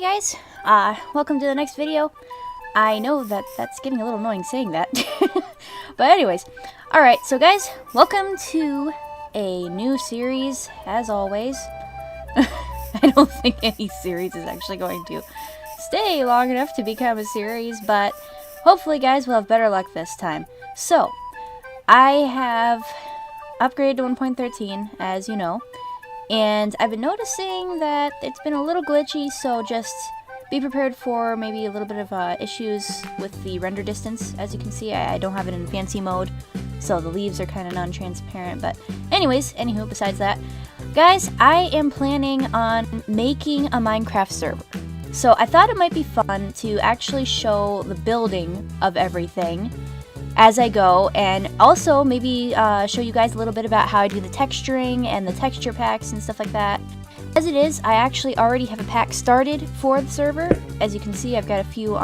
guys, welcome to the next video. I know that that's getting a little annoying saying that, but anyways, alright, so guys, welcome to a new series, as always. I don't think any series is actually going to stay long enough to become a series, but hopefully guys will have better luck this time. So, I have upgraded to 1.13, as you know. And I've been noticing that it's been a little glitchy, so just be prepared for maybe a little bit of issues with the render distance. As you can see, I don't have it in fancy mode, so the leaves are kind of non-transparent. But anyways, anywho, besides that, guys, I am planning on making a Minecraft server. So I thought it might be fun to actually show the building of everything as I go, and also maybe show you guys a little bit about how I do the texturing and the texture packs and stuff like that. As it is, I actually already have a pack started for the server. As you can see, I've got a few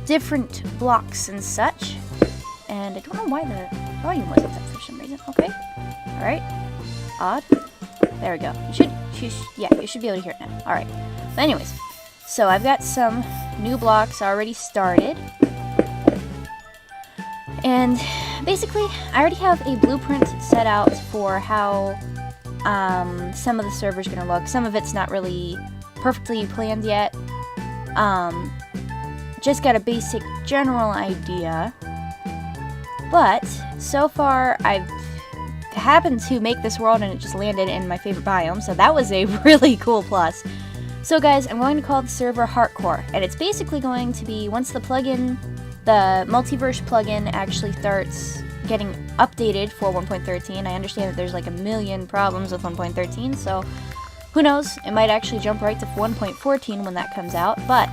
different blocks and such, and I don't know why the volume wasn't set for some reason. Okay, alright, odd. There we go. You should be able to hear it now. Alright, but anyways, so I've got some new blocks already started. And basically, I already have a blueprint set out for how some of the server's gonna look. Some of it's not really perfectly planned yet. Just got a basic general idea. But so far, I've happened to make this world and it just landed in my favorite biome, so that was a really cool plus. So guys, I'm going to call the server Heartcore, and it's basically going to be once the plugin, the Multiverse plugin, actually starts getting updated for 1.13. I understand that there's like a million problems with 1.13, so who knows, it might actually jump right to 1.14 when that comes out. But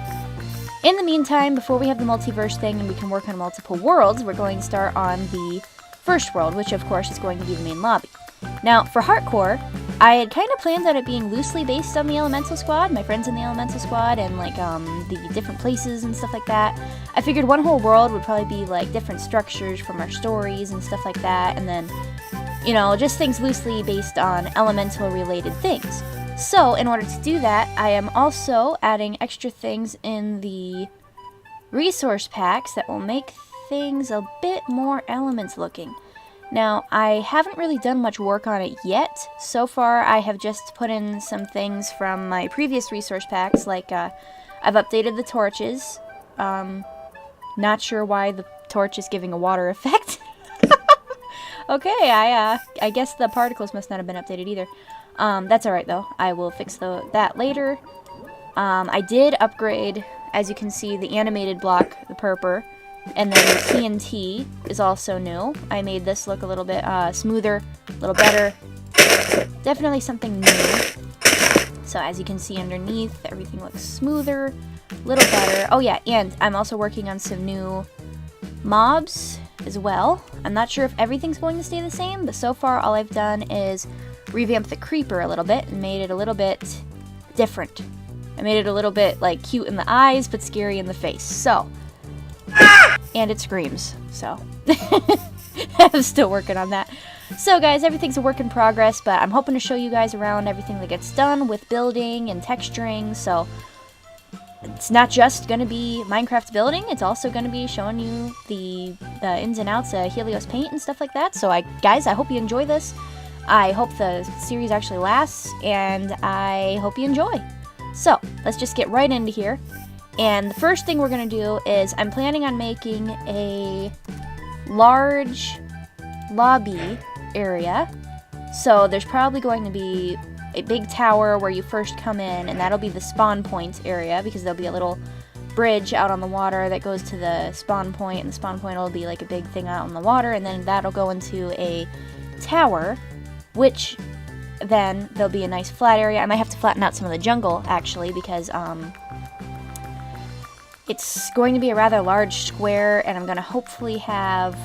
in the meantime, before we have the Multiverse thing and we can work on multiple worlds, we're going to start on the first world, which of course is going to be the main lobby. Now, for Heartcore, I had kind of planned on it being loosely based on the Elemental Squad, my friends in the Elemental Squad, and like the different places and stuff like that. I figured one whole world would probably be like different structures from our stories and stuff like that, and then, you know, just things loosely based on elemental related things. So, in order to do that, I am also adding extra things in the resource packs that will make things a bit more elements looking. Now, I haven't really done much work on it yet. So far, I have just put in some things from my previous resource packs, like I've updated the torches. Not sure why the torch is giving a water effect. Okay, I guess the particles must not have been updated either. That's alright though. I will fix that later. I did upgrade, as you can see, the animated block, the purple. And then the TNT is also new. I made this look a little bit smoother, a little better. Definitely something new. So as you can see underneath, everything looks smoother, a little better. Oh yeah, and I'm also working on some new mobs as well. I'm not sure if everything's going to stay the same, but so far all I've done is revamp the creeper a little bit and made it a little bit different. I made it a little bit like cute in the eyes, but scary in the face. So. And it screams, so I'm still working on that. So guys, everything's a work in progress, but I'm hoping to show you guys around everything that gets done with building and texturing. So it's not just going to be Minecraft building, it's also going to be showing you the ins and outs of Helios Paint and stuff like that. So guys, I hope you enjoy this. I hope the series actually lasts, and I hope you enjoy. So let's just get right into here. And the first thing we're going to do is I'm planning on making a large lobby area. So there's probably going to be a big tower where you first come in, and that'll be the spawn point area, because there'll be a little bridge out on the water that goes to the spawn point, and the spawn point will be like a big thing out on the water, and then that'll go into a tower, which then there'll be a nice flat area. I might have to flatten out some of the jungle, actually, because it's going to be a rather large square, and I'm going to hopefully have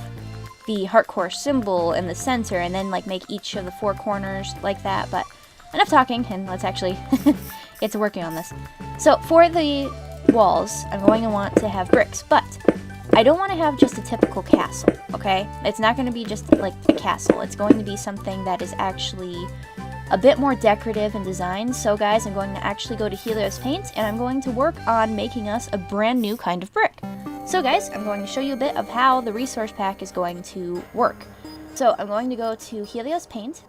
the Heartcore symbol in the center, and then like make each of the four corners like that. But enough talking, and let's actually get to working on this. So for the walls, I'm going to want to have bricks, but I don't want to have just a typical castle, okay? It's not going to be just like a castle. It's going to be something that is actually a bit more decorative in design. So guys, I'm going to actually go to Helios Paint and I'm going to work on making us a brand new kind of brick. So guys, I'm going to show you a bit of how the resource pack is going to work. So I'm going to go to Helios Paint.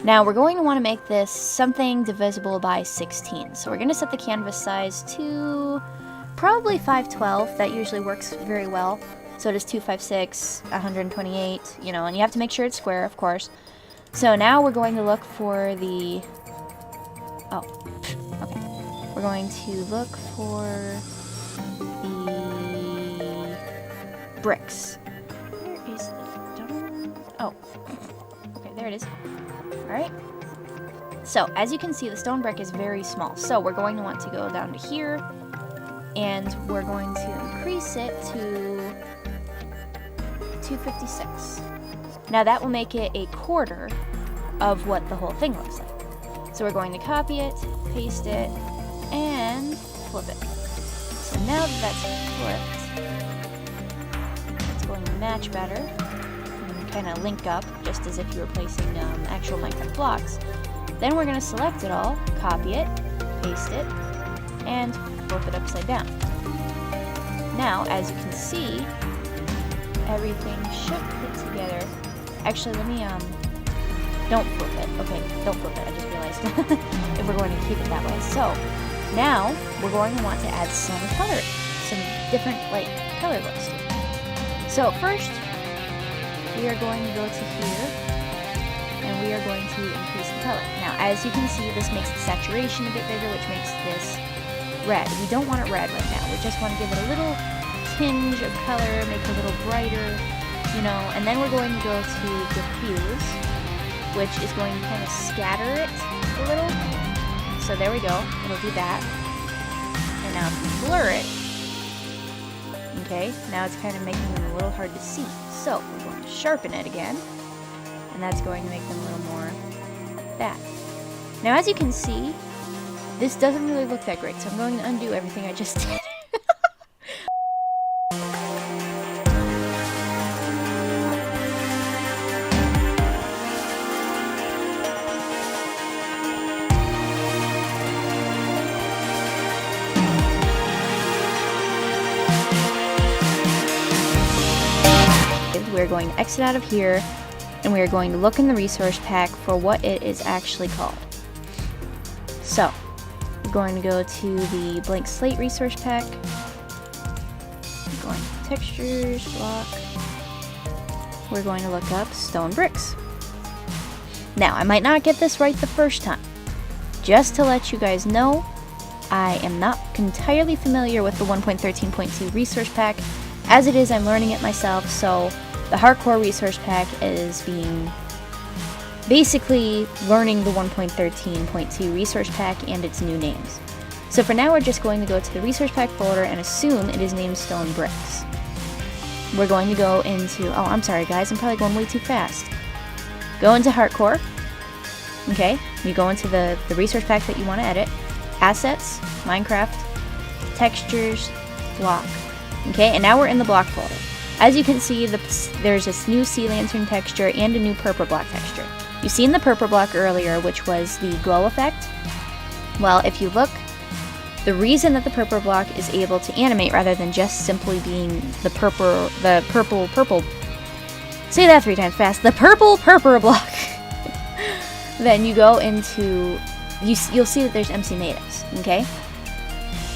Now we're going to want to make this something divisible by 16. So we're going to set the canvas size to probably 512. That usually works very well. So it is 256, 128, you know, and you have to make sure it's square, of course. So now we're going to look for the, okay. We're going to look for the bricks. Where is the stone? Oh, okay, there it is. Alright. So, as you can see, the stone brick is very small. So we're going to want to go down to here, and we're going to increase it to 256. Now that will make it a quarter of what the whole thing looks like. So we're going to copy it, paste it, and flip it. So now that that's flipped, it's going to match better and kind of link up just as if you were placing actual Minecraft blocks. Then we're going to select it all, copy it, paste it, and flip it upside down. Now, as you can see, everything should fit together. Actually, let me, don't flip it. Okay, don't flip it, I just realized. If we're going to keep it that way. So, now, we're going to want to add some color, some different, like, color looks to it. So, first, we are going to go to here, and we are going to increase the color. Now, as you can see, this makes the saturation a bit bigger, which makes this red. We don't want it red right now. We just want to give it a little tinge of color, make it a little brighter, you know, and then we're going to go to diffuse, which is going to kind of scatter it a little. So there we go, it'll do that. And now if we blur it, okay, now it's kind of making them a little hard to see. So we're going to sharpen it again, and that's going to make them a little more that. Now as you can see, this doesn't really look that great, so I'm going to undo everything I just did. We're going to exit out of here, and we are going to look in the resource pack for what it is actually called. So, we're going to go to the blank slate resource pack. We're going to textures, block. We're going to look up stone bricks. Now, I might not get this right the first time. Just to let you guys know, I am not entirely familiar with the 1.13.2 resource pack. As it is, I'm learning it myself, so the hardcore resource pack is being basically learning the 1.13.2 resource pack and its new names. So for now, we're just going to go to the resource pack folder and assume it is named stone bricks. We're going to go into, oh, I'm sorry guys, I'm probably going way too fast. Go into hardcore. Okay, you go into the resource pack that you want to edit. Assets, Minecraft, textures, block. Okay, and now we're in the block folder. As you can see, there's this new sea lantern texture and a new purple block texture. You've seen the purple block earlier, which was the glow effect. Well, if you look, the reason that the purple block is able to animate rather than just simply being the purple, say that 3 times fast, the purple block. Then you go into, you'll see that there's MC natives, okay?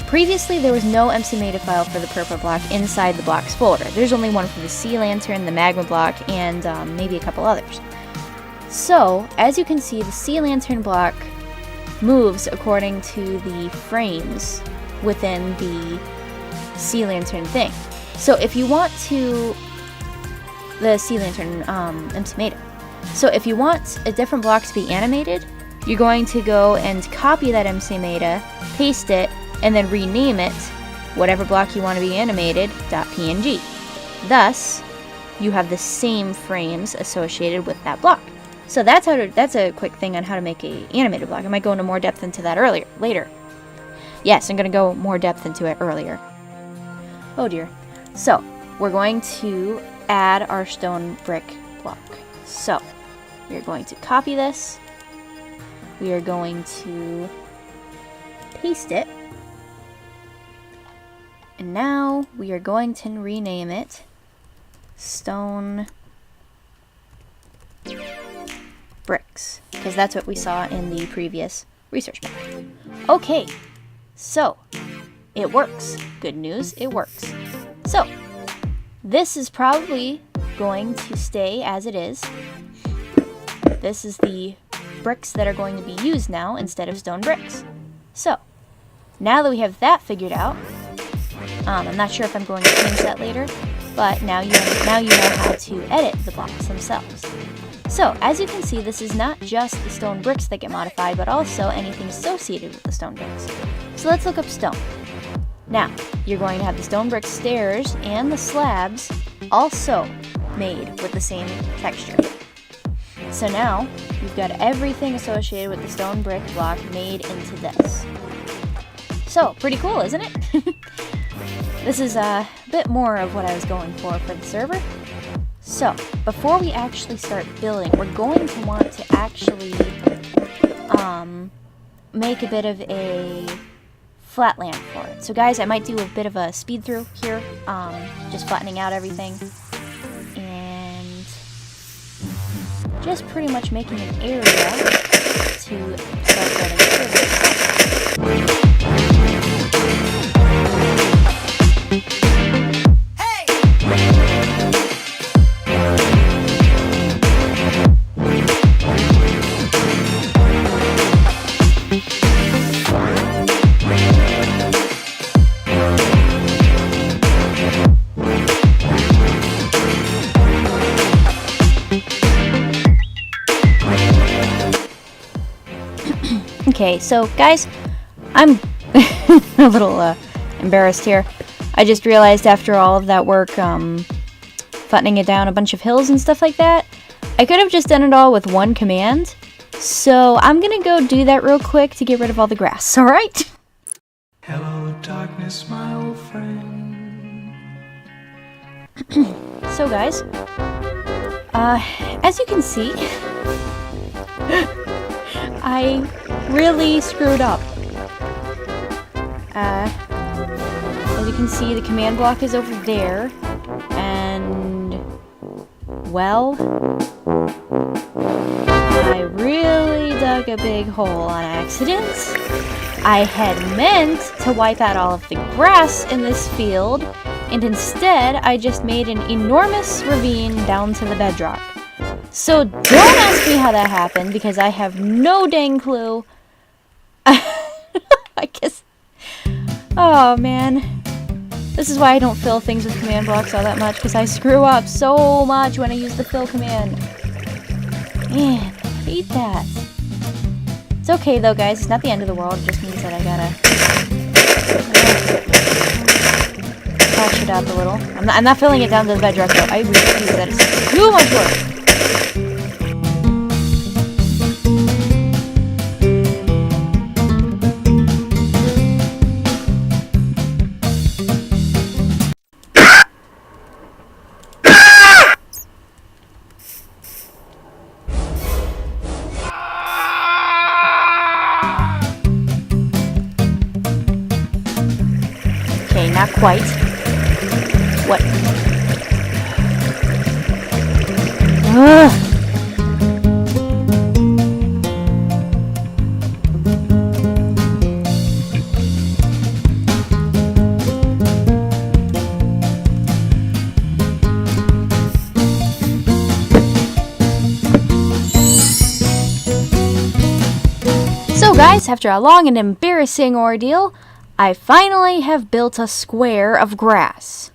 Previously, there was no MC native file for the purple block inside the blocks folder. There's only one for the sea lantern, the magma block, and maybe a couple others. So, as you can see, the sea lantern block moves according to the frames within the sea lantern thing. So if you want to, the sea lantern MC native. So if you want a different block to be animated, you're going to go and copy that MC meta, paste it, and then rename it whatever block you want to be animated .png. Thus, you have the same frames associated with that block. So that's a quick thing on how to make a animated block. I might go into more depth into that later. Yes, I'm going to go more depth into it earlier. Oh dear. So, we're going to add our stone brick block. So, We are going to copy this. We are going to paste it. And now we are going to rename it Stone Bricks, because that's what we saw in the previous research map. Okay, so it works. Good news, it works. So this is probably going to stay as it is. This is the bricks that are going to be used now instead of stone bricks. So now that we have that figured out, I'm not sure if I'm going to change that later, but now you know how to edit the blocks themselves. So, as you can see, this is not just the stone bricks that get modified, but also anything associated with the stone bricks. So let's look up stone. Now, you're going to have the stone brick stairs and the slabs also made with the same texture. So now, you've got everything associated with the stone brick block made into this. So, pretty cool, isn't it? This is a bit more of what I was going for the server. So, before we actually start building, we're going to want to actually make a bit of a flatland for it. So guys, I might do a bit of a speed through here, just flattening out everything. And just pretty much making an area to start building servers. Okay, so guys, I'm a little embarrassed here. I just realized after all of that work, flattening it down a bunch of hills and stuff like that, I could have just done it all with one command. So I'm gonna go do that real quick to get rid of all the grass, alright? Hello darkness, my old friend. So guys, as you can see, I really screwed up. As you can see, the command block is over there, and, well, I really dug a big hole on accident. I had meant to wipe out all of the grass in this field, and instead I just made an enormous ravine down to the bedrock. So don't ask me how that happened, because I have no dang clue. I guess... Oh, man. This is why I don't fill things with command blocks all that much, because I screw up so much when I use the fill command. Man, I hate that. It's okay, though, guys. It's not the end of the world. It just means that I gotta... patch it up a little. I'm not filling it down to the bedrock, though. I refuse. That is too much work. Not quite. What? Ugh. So guys, after a long and embarrassing ordeal, I finally have built a square of grass.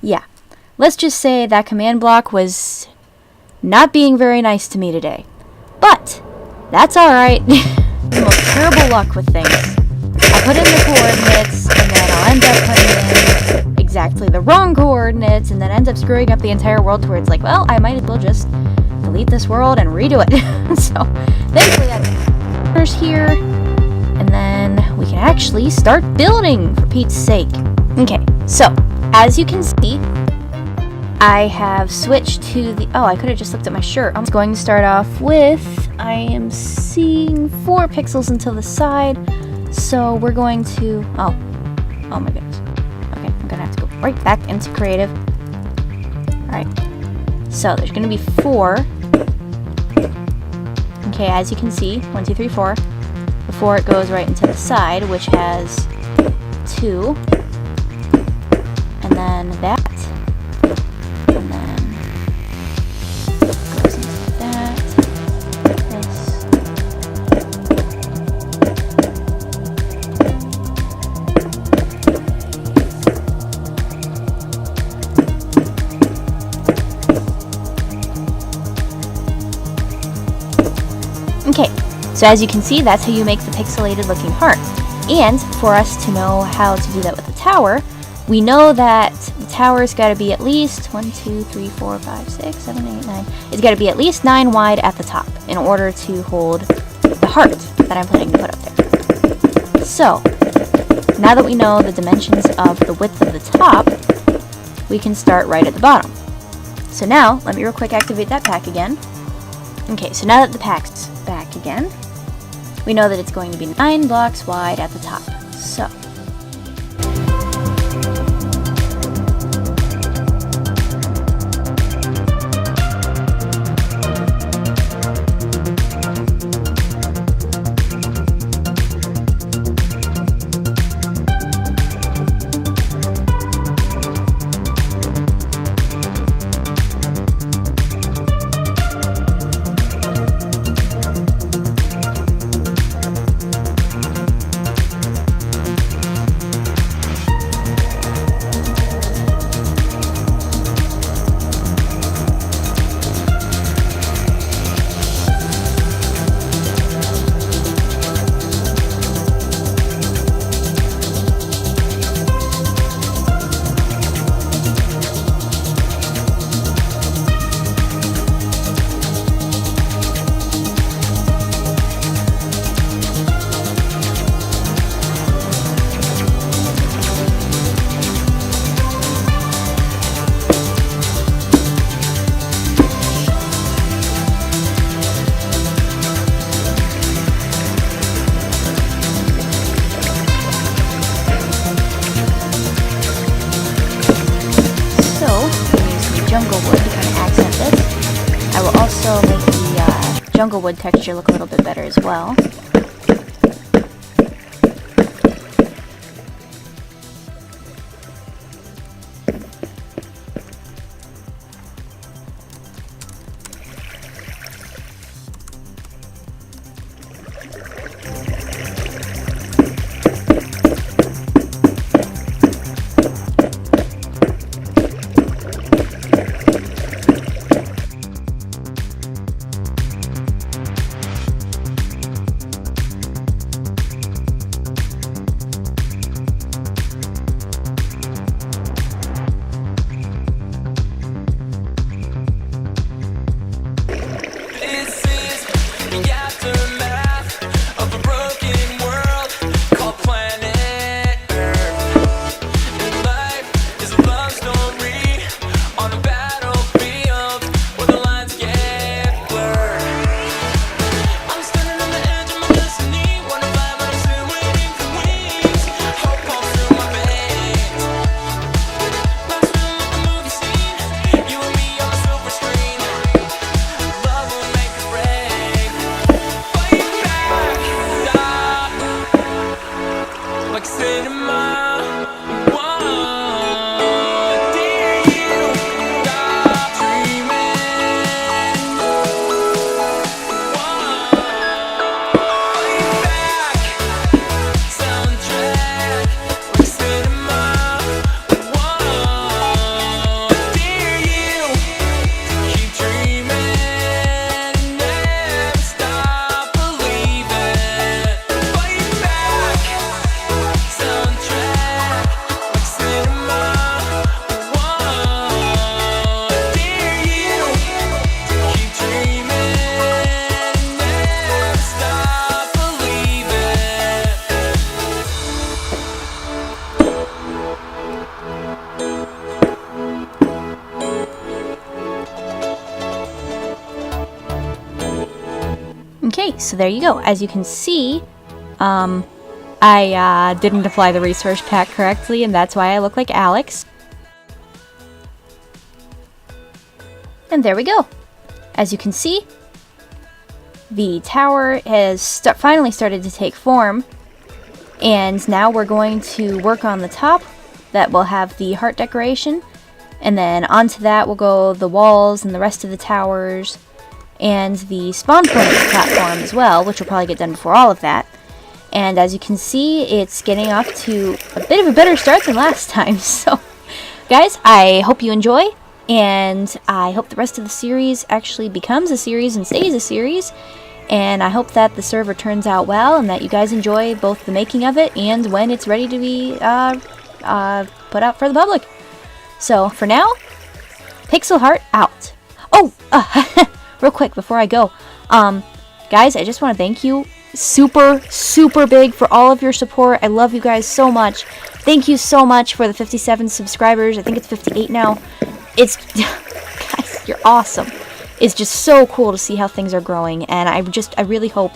Yeah, let's just say that command block was not being very nice to me today. But, that's alright. The most terrible luck with things. I'll put in the coordinates, and then I'll end up putting in exactly the wrong coordinates, and then end up screwing up the entire world to where it's like, well, I might as well just delete this world and redo it. So, thankfully that's here. And then we can actually start building, for Pete's sake. Okay, so, as you can see, I have switched to the, oh, I could have just looked at my shirt. I'm going to start off with, I am seeing 4 pixels until the side. So we're going to, oh my goodness. Okay, I'm gonna have to go right back into creative. Alright, so there's gonna be 4. Okay, as you can see, 1, 2, 3, 4. Before it goes right into the side, which has 2. And then that. And then goes into that. This. Okay, so as you can see, that's how you make the pixelated looking heart. And for us to know how to do that with the tower, we know that the tower's got to be at least 1, 2, 3, 4, 5, 6, 7, 8, 9. It's got to be at least 9 wide at the top in order to hold the heart that I'm planning to put up there. So, now that we know the dimensions of the width of the top, we can start right at the bottom. So now, let me real quick activate that pack again. Okay, so now that the pack's back again, we know that it's going to be 9 blocks wide at the top. So, jungle wood to kind of accent this. I will also make the jungle wood texture look a little bit better as well. Okay, so there you go. As you can see, I didn't apply the resource pack correctly, and that's why I look like Alex. And there we go. As you can see, the tower has finally started to take form, and now we're going to work on the top. That will have the heart decoration, and then onto that will go the walls and the rest of the towers, and the spawn point platform as well, which will probably get done before all of that. And as you can see, it's getting off to a bit of a better start than last time. So, guys, I hope you enjoy, and I hope the rest of the series actually becomes a series and stays a series. And I hope that the server turns out well, and that you guys enjoy both the making of it and when it's ready to be put out for the public. So, for now, Pixel Heart out. Oh, real quick before I go, guys, I just want to thank you super big for all of your support. I love you guys so much. Thank you so much for the 57 subscribers. I think it's 58 now. It's guys, you're awesome. It's just so cool to see how things are growing, and I really hope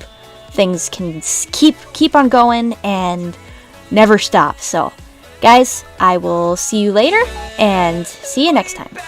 things can keep on going and never stop. So, guys, I will see you later, and see you next time.